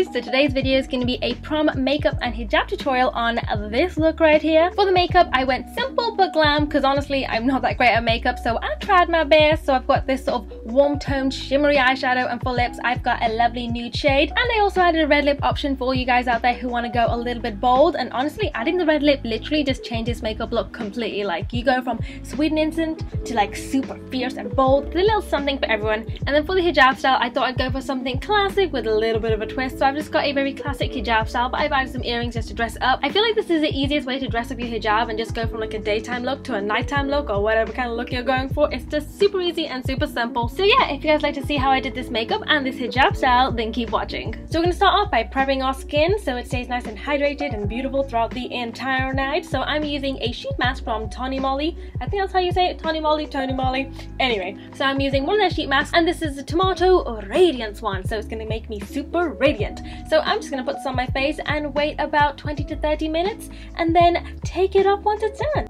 guys, so today's video is going to be a prom makeup and hijab tutorial on this look right here. For the makeup I went simple but glam because honestly I'm not that great at makeup, so I tried my best. So I've got this sort of warm toned shimmery eyeshadow, and for lips I've got a lovely nude shade, and I also added a red lip option for you guys out there who want to go a little bit bold. And honestly, adding the red lip literally just changes makeup look completely. Like, you go from sweet and innocent to like super fierce and bold. There's a little something for everyone. And then for the hijab style, I thought I'd go for something classic with a little bit of a twist. So I've just got a very classic hijab style, but I've added some earrings just to dress up. I feel like this is the easiest way to dress up your hijab and just go from like a daytime look to a nighttime look, or whatever kind of look you're going for. It's just super easy and super simple. So yeah, if you guys like to see how I did this makeup and this hijab style, then keep watching. So we're gonna start off by prepping our skin so it stays nice and hydrated and beautiful throughout the entire night. So I'm using a sheet mask from Tony Moly. I think that's how you say it, Tony Moly. Anyway, so I'm using one of their sheet masks, and this is the Tomato Radiance one, so it's gonna make me super radiant. So I'm just gonna put this on my face and wait about 20 to 30 minutes and then take it off once it's done.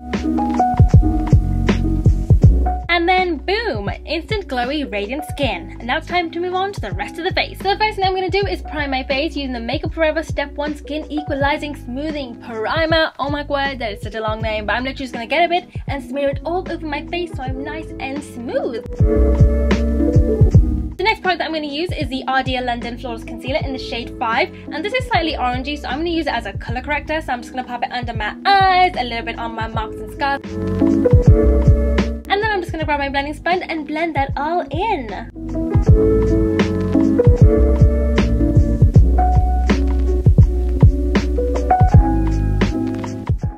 And then boom, instant glowy radiant skin. And now it's time to move on to the rest of the face. So the first thing I'm going to do is prime my face using the Makeup Forever Step 1 Skin Equalizing Smoothing Primer. Oh my god, that is such a long name, but I'm literally just going to get a bit and smear it all over my face so I'm nice and smooth. The next product that I'm going to use is the Ardea London Flawless Concealer in the shade 5, and this is slightly orangey, so I'm going to use it as a colour corrector. So I'm just going to pop it under my eyes, a little bit on my marks and scars. And then I'm just going to grab my blending sponge and blend that all in.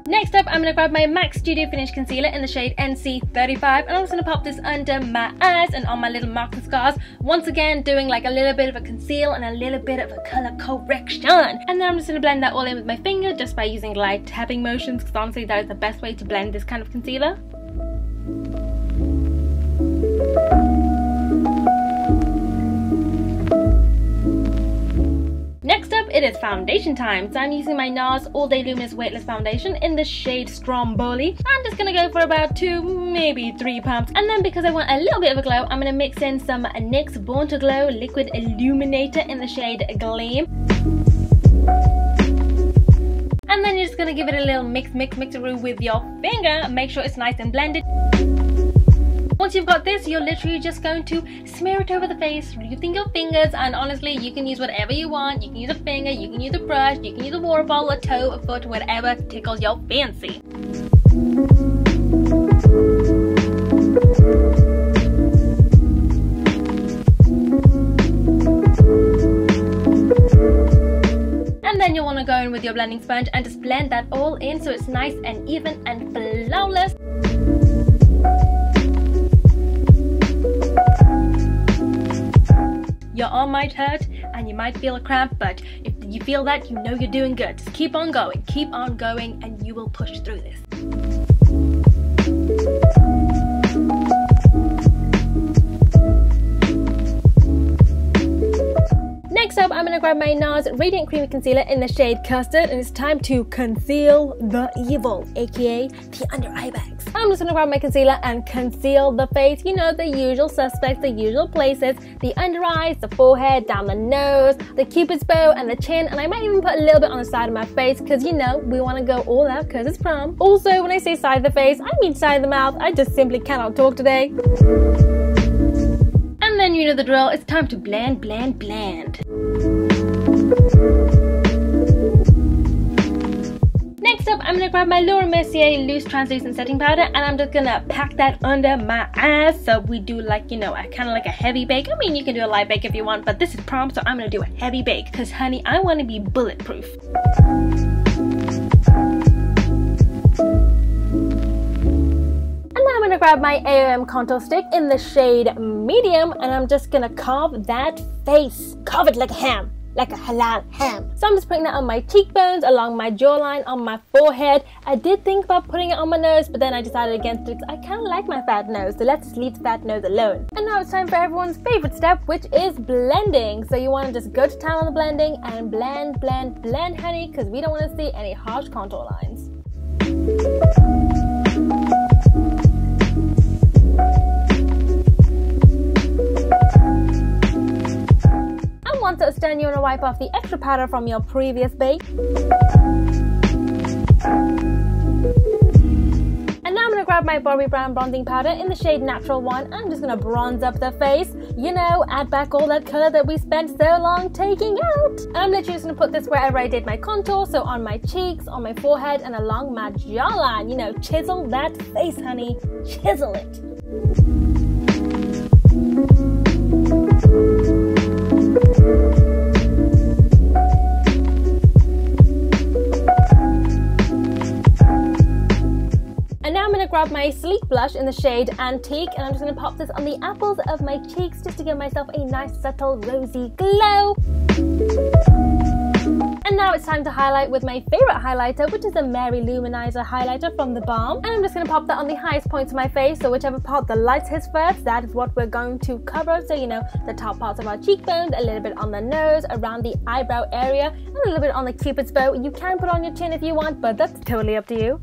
Next up, I'm going to grab my MAC Studio Finish Concealer in the shade NC35, and I'm just going to pop this under my eyes and on my little marks and scars. Once again, doing like a little bit of a conceal and a little bit of a colour correction. And then I'm just going to blend that all in with my finger just by using light tapping motions, because honestly that is the best way to blend this kind of concealer. Next up, it is foundation time. So I'm using my NARS All Day Luminous Weightless Foundation in the shade Stromboli. I'm just gonna go for about 2, maybe 3 pumps. And then because I want a little bit of a glow, I'm gonna mix in some NYX Born to Glow Liquid Illuminator in the shade Gleam. And then you're just gonna give it a little mixeroo with your finger. Make sure it's nice and blended. Once you've got this, you're literally just going to smear it over the face using your fingers, and honestly you can use whatever you want. You can use a finger, you can use a brush, you can use a water bottle, a toe, a foot, whatever tickles your fancy. And then you'll want to go in with your blending sponge and just blend that all in so it's nice and even and flawless. Your arm might hurt and you might feel a cramp, but if you feel that, you know you're doing good. Just keep on going, and you will push through this. Next up, I'm going to grab my NARS Radiant Creamy Concealer in the shade Custard, and it's time to conceal the evil, aka the under eye bags. I'm just going to grab my concealer and conceal the face. You know, the usual suspects, the usual places, the under eyes, the forehead, down the nose, the cupid's bow and the chin, and I might even put a little bit on the side of my face because, you know, we want to go all out because it's prom. Also, when I say side of the face, I mean side of the mouth. I just simply cannot talk today. And then you know the drill, it's time to blend, blend, blend. Next up, I'm going to grab my Laura Mercier Loose Translucent Setting Powder, and I'm just going to pack that under my eyes. So we do like, you know, kind of like a heavy bake. I mean, you can do a light bake if you want, but this is prom, so I'm going to do a heavy bake because, honey, I want to be bulletproof. I'm gonna grab my AOM contour stick in the shade Medium, and I'm just gonna carve that face. Carve it like a ham, like a halal ham. So I'm just putting that on my cheekbones, along my jawline, on my forehead. I did think about putting it on my nose, but then I decided against it because I kind of like my fat nose, so let's just leave the fat nose alone. And now it's time for everyone's favorite step, which is blending. So you want to just go to town on the blending and blend, blend, blend, honey, because we don't want to see any harsh contour lines. done, you want to wipe off the extra powder from your previous bake. And now I'm going to grab my Bobbi Brown bronzing powder in the shade Natural 1. I'm just going to bronze up the face. You know, add back all that color that we spent so long taking out. And I'm literally just going to put this wherever I did my contour. So on my cheeks, on my forehead, and along my jawline. You know, chisel that face, honey. Chisel it. Grab my sleek blush in the shade Antique, and I'm just going to pop this on the apples of my cheeks just to give myself a nice subtle rosy glow. And now it's time to highlight with my favorite highlighter, which is the Mary Luminizer highlighter from the Balm. And I'm just going to pop that on the highest points of my face, so whichever part the light hits first, that is what we're going to cover. So, you know, the top parts of our cheekbones, a little bit on the nose, around the eyebrow area, and a little bit on the Cupid's bow. You can put on your chin if you want, but that's totally up to you.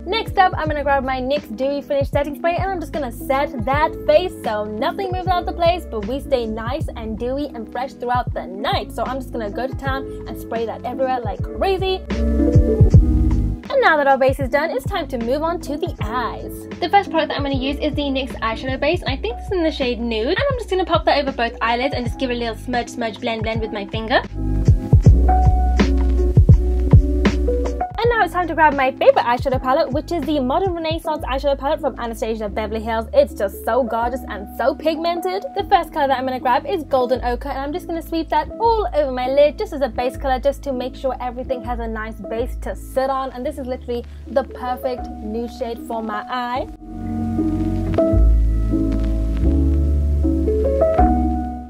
Next up, I'm going to grab my NYX Dewy Finish Setting Spray, and I'm just going to set that face so nothing moves out of the place, but we stay nice and dewy and fresh throughout the night. So I'm just going to go to town and spray that everywhere like crazy. And now that our base is done, it's time to move on to the eyes. The first product that I'm going to use is the NYX eyeshadow base, and I think this is in the shade Nude. And I'm just going to pop that over both eyelids and just give it a little smudge, blend with my finger. And now it's time to grab my favorite eyeshadow palette, which is the Modern Renaissance eyeshadow palette from Anastasia Beverly Hills. It's just so gorgeous and so pigmented. The first color that I'm going to grab is Golden Ochre, and I'm just going to sweep that all over my lid just as a base color, just to make sure everything has a nice base to sit on. And this is literally the perfect nude shade for my eye.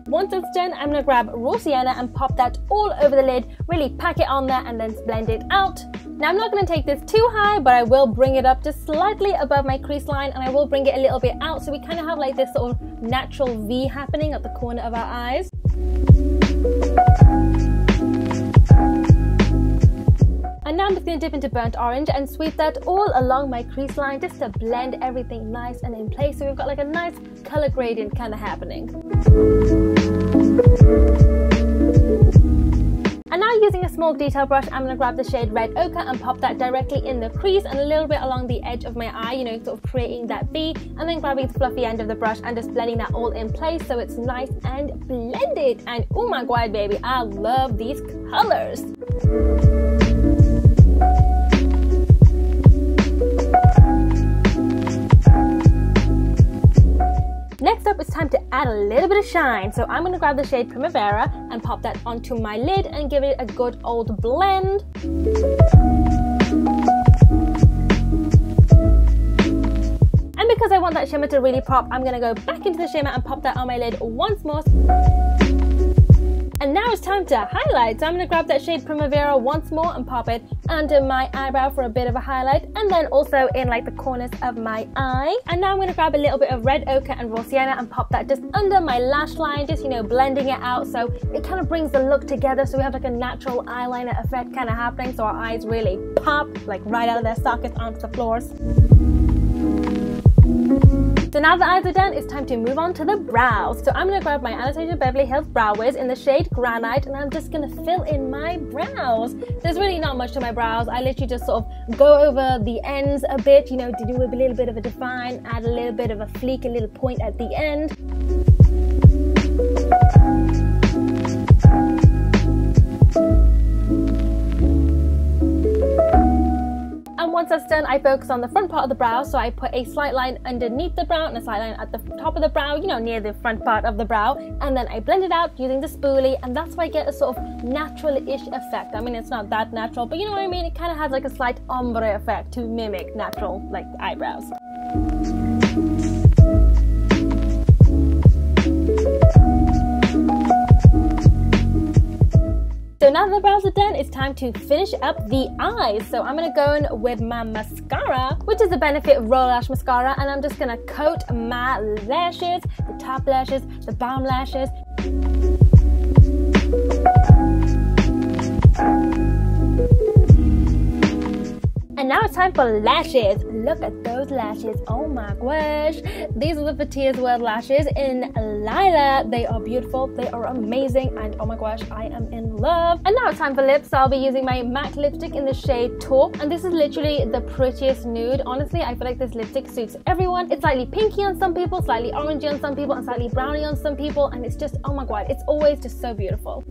Once it's done, I'm going to grab Raw Sienna and pop that all over the lid, really pack it on there and then blend it out. Now I'm not going to take this too high, but I will bring it up just slightly above my crease line, and I will bring it a little bit out so we kind of have like this sort of natural V happening at the corner of our eyes. And now I'm just going to dip into Burnt Orange and sweep that all along my crease line just to blend everything nice and in place, so we've got like a nice color gradient kind of happening. And now using a small detail brush, I'm going to grab the shade Red Ochre and pop that directly in the crease and a little bit along the edge of my eye, you know, sort of creating that V, and then grabbing the fluffy end of the brush and just blending that all in place so it's nice and blended. And oh my god, baby, I love these colors. Next up, it's time to add a little bit of shine. So I'm going to grab the shade Primavera and pop that onto my lid and give it a good old blend. And because I want that shimmer to really pop, I'm going to go back into the shimmer and pop that on my lid once more. And now it's time to highlight. So I'm going to grab that shade Primavera once more and pop it under my eyebrow for a bit of a highlight, and then also in like the corners of my eye. And now I'm going to grab a little bit of Red Ochre and Raw Sienna and pop that just under my lash line, just, you know, blending it out so it kind of brings the look together, so we have like a natural eyeliner effect kind of happening, so our eyes really pop like right out of their sockets onto the floors. So now the eyes are done, it's time to move on to the brows. So I'm going to grab my Anastasia Beverly Hills Brow Wiz in the shade Granite, and I'm just going to fill in my brows. There's really not much to my brows. I literally just sort of go over the ends a bit, you know, to do a little bit of a define, add a little bit of a fleek, a little point at the end. And once that's done, I focus on the front part of the brow, so I put a slight line underneath the brow and a slight line at the top of the brow, you know, near the front part of the brow, and then I blend it out using the spoolie, and that's why I get a sort of natural-ish effect. I mean, it's not that natural, but you know what I mean? It kind of has like a slight ombre effect to mimic natural, like, eyebrows. So now that the brows are done, it's time to finish up the eyes. So I'm going to go in with my mascara, which is the Benefit Roll Lash Mascara, and I'm just going to coat my lashes, the top lashes, the bottom lashes. And now it's time for lashes. Look at those lashes. Oh my gosh. These are the Fatia's World lashes in Lila. They are beautiful. They are amazing. And oh my gosh, I am in love. And now it's time for lips. So I'll be using my MAC lipstick in the shade Taupe. And this is literally the prettiest nude. Honestly, I feel like this lipstick suits everyone. It's slightly pinky on some people, slightly orangey on some people, and slightly browny on some people. And it's just, oh my god, it's always just so beautiful.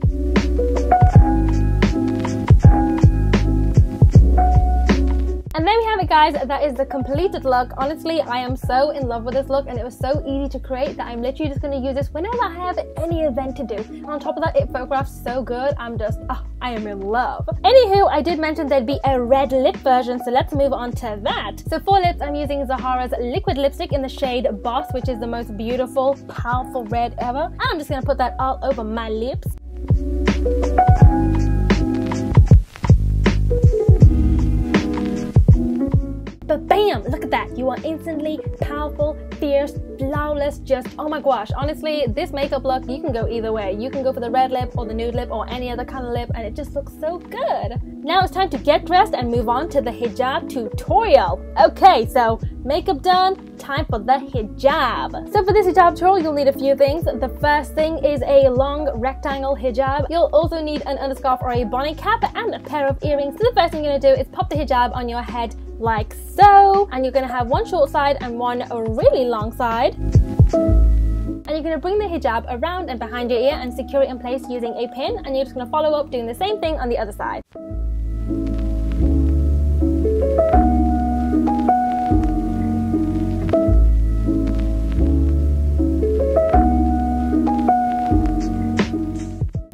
And there we have it, guys. That is the completed look. Honestly, I am so in love with this look, and it was so easy to create that I'm literally just going to use this whenever I have any event to do. And on top of that, it photographs so good. I'm just, I am in love. Anywho, I did mention there'd be a red lip version, so let's move on to that. So for lips, I'm using Zahara's liquid lipstick in the shade Boss, which is the most beautiful, powerful red ever. And I'm just going to put that all over my lips. But bam, look at that. You are instantly powerful, fierce, flawless, just oh my gosh. Honestly, this makeup look, you can go either way. You can go for the red lip or the nude lip or any other kind of lip, and it just looks so good. Now it's time to get dressed and move on to the hijab tutorial. Okay, so makeup done, time for the hijab. So for this hijab tutorial, you'll need a few things. The first thing is a long rectangle hijab. You'll also need an underscarf or a bonnet cap and a pair of earrings. So the first thing you're gonna do is pop the hijab on your head like so, and you're going to have one short side and one really long side, and you're going to bring the hijab around and behind your ear and secure it in place using a pin, and you're just going to follow up doing the same thing on the other side.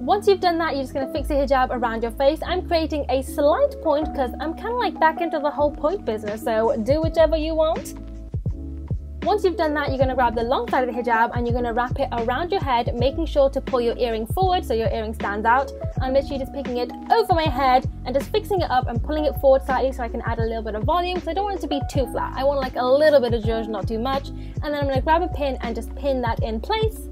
Once you've done that, you're just going to fix the hijab around your face. I'm creating a slight point because I'm kind of like back into the whole point business, so do whichever you want. Once you've done that, you're going to grab the long side of the hijab and you're going to wrap it around your head, making sure to pull your earring forward so your earring stands out. I'm literally just picking it over my head and just fixing it up and pulling it forward slightly so I can add a little bit of volume, because I don't want it to be too flat. I want like a little bit of zhuzh, not too much. And then I'm going to grab a pin and just pin that in place.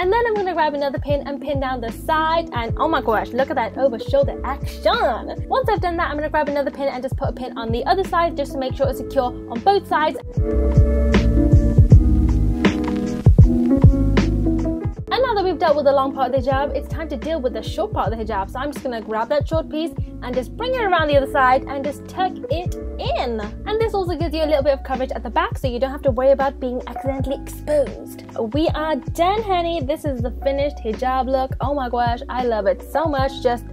And then I'm going to grab another pin and pin down the side, and oh my gosh, look at that over shoulder action. Once I've done that, I'm going to grab another pin and just put a pin on the other side just to make sure it's secure on both sides. And now that we've dealt with the long part of the hijab, it's time to deal with the short part of the hijab. So I'm just going to grab that short piece and just bring it around the other side and just tuck it in. And this also gives you a little bit of coverage at the back, so you don't have to worry about being accidentally exposed. We are done, honey. This is the finished hijab look. Oh my gosh, I love it so much. Just,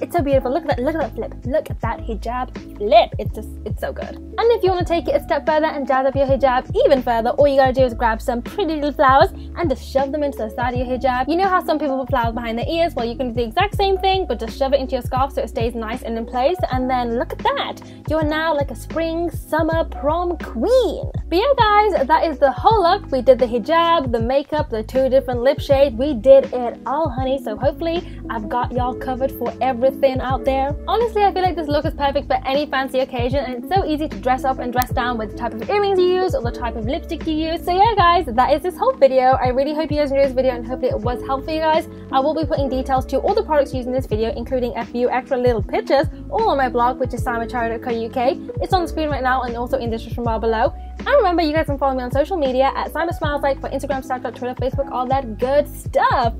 it's so beautiful. Look at that flip. Look at that hijab flip. It's so good. And if you want to take it a step further and jazz up your hijab even further, all you gotta do is grab some pretty little flowers and just shove them into the side of your hijab. You know how some people put flowers behind their ears? Well, you can do the exact same thing, but just shove it into your scarf so it stays nice and in place. And then look at that. You are now like a spring, summer prom queen. But yeah, guys, that is the whole look. We did the hijab, the makeup, the 2 different lip shades. We did it all, honey. So hopefully I've got y'all covered for everything out there. Honestly, I feel like this look is perfect for any fancy occasion, and it's so easy to dress up and dress down with the type of earrings you use or the type of lipstick you use. So yeah, guys, that is this whole video. I really hope you guys enjoyed this video, and hopefully it was helpful for you guys. I will be putting details to all the products used in this video, including a few extra little pictures, all on my blog, which is simachara.co.uk. It's on the screen right now and also in the description bar below. And remember, you guys can follow me on social media at SimaSmilesLike for Instagram, Snapchat, Twitter, Facebook, all that good stuff.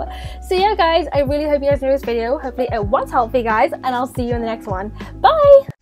So yeah, guys, I really hope you guys enjoyed this video. Hopefully it was helpful, guys, and I'll see you in the next one. Bye!